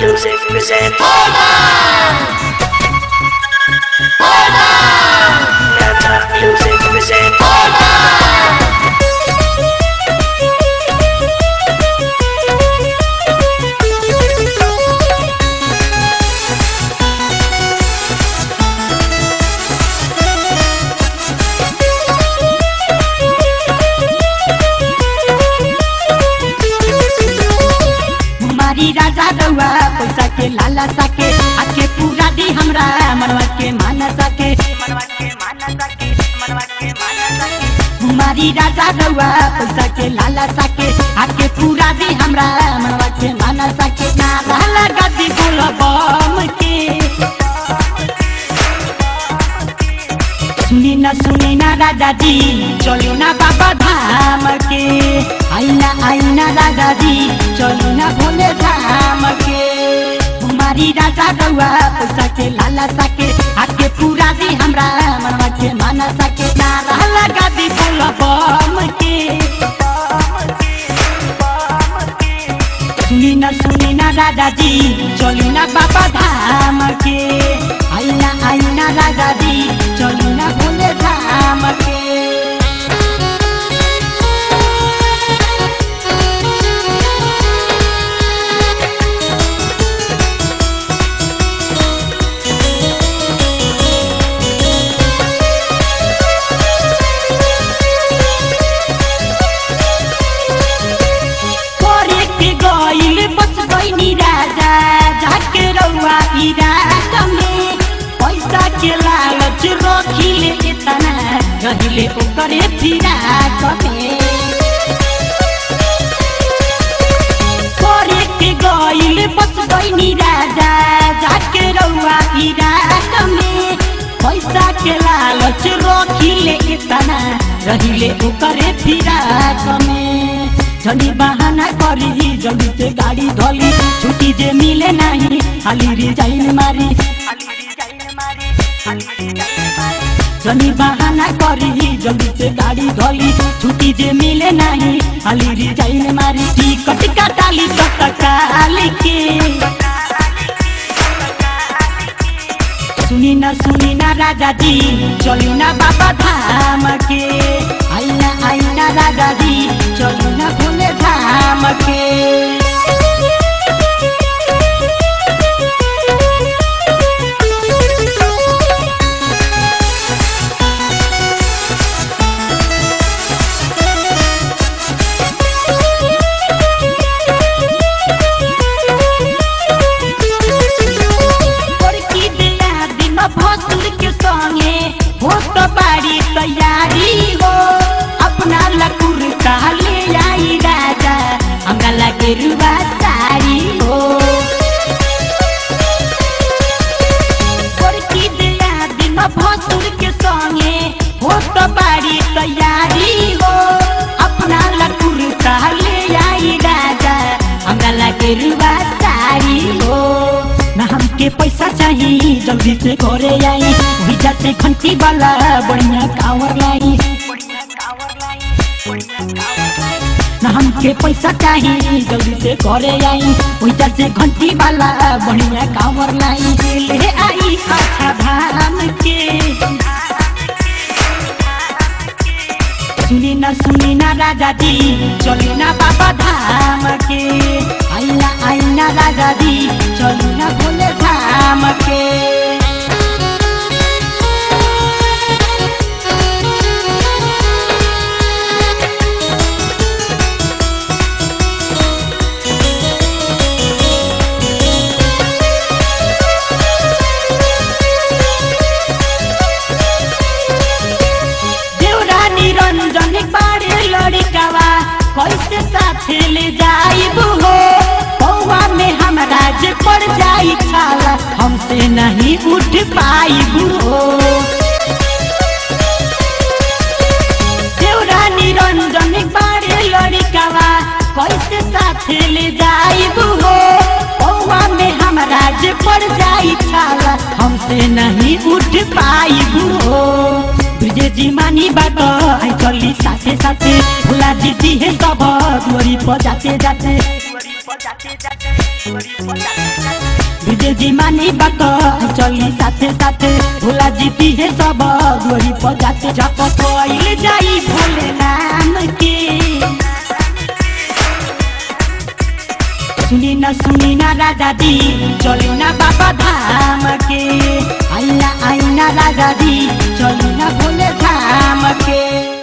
Music present Music present राजा रउआ पैसा के लाला साके आके पूरा दी हमरा मनवा के माना साके हमारी राजा रउआ पैसा के लाला साके आके पूरा दी हमरा मनवा के माना साके ना लाला गद्दी बोल बम के सुनी ना राजा जी चलो ना बाबा धाम के आईना राजा जी चलो ना भोले धाम के हमारी राजा रउआ पैसा के लाला साके आके पूरा दी हमरा मनवा के माना साके ना लाला गद्दी बोल बम के सुनी ना राजा जी चलो ना बाबा धाम के आईना राजा जी चलो ना भोले धाम के राजा जाके रउआ इराक में पैसा के लालच रखिले इतना रहिले ओकरे फिराक में करे के गइल बच गइनी राजा जाके रउआ इराक में पैसा के लालच रखिले इतना रहिले ओकरे फिराक में जल्दी बहाना करी जल्दी से गाड़ी धोली छुट्टी जे मिले नहीं खाली रिजाइन मारी जल्दी बहाना करी जल्दी से गाड़ी धोली छुट्टी जे मिले नहीं खाली रिजाइन मारी टिकट कटाली तत्काल के सुनी ना राजा जी चलो ना बाबा धाम के आईना राजा जी चलो ना भोले धाम के भसुर के संगे हो तो बाड़ी तैयारी हो अपना लकुर काले आई राजा हमरा लगे रुआ साड़ी हो भसुर के संगे हो तो बाड़ी तैयारी हो अपना लकुर काले आई राजा हमरा लगे रुआ साड़ी हो ना हमके पैसा चाहिए जल्दी से घरे आई वही जाते घंटी वाला बढ़िया कांवर लाई ना हमके पैसा चाहिए जल्दी से घरे आई वही जाते घंटी वाला बढ़िया कांवर लाई ले आई अच्छा धाम के सुनी ना राजा जी चलो ना बाबा धाम के आईना राजा जी चलो ना भोले धाम के रंजन बाड़े लड़कावा कैसे साथे ले जाइबू हो पौवा में हमरा जे पड़ जाई छाला हमसे नहीं उठ पाइबू हो देवरानी रंजन बाड़े लड़कावा कैसे साथे ले जाइबू हो पौवा में हमरा जे पड़ जाई छाला हमसे नहीं उठ पाइबू हो तुझे जी मानी बात आई चली साथे साथे भुला जीती है सब दुआरी पर जाते जाते जी मानी बात चली साथे साथे भोला जीती है सब गोरी पजाते जप कोइल जाई भोले नाम के सुनी ना राजा दी चली ना बाबा धाम के आईना राजा दी चली ना भोले धाम के।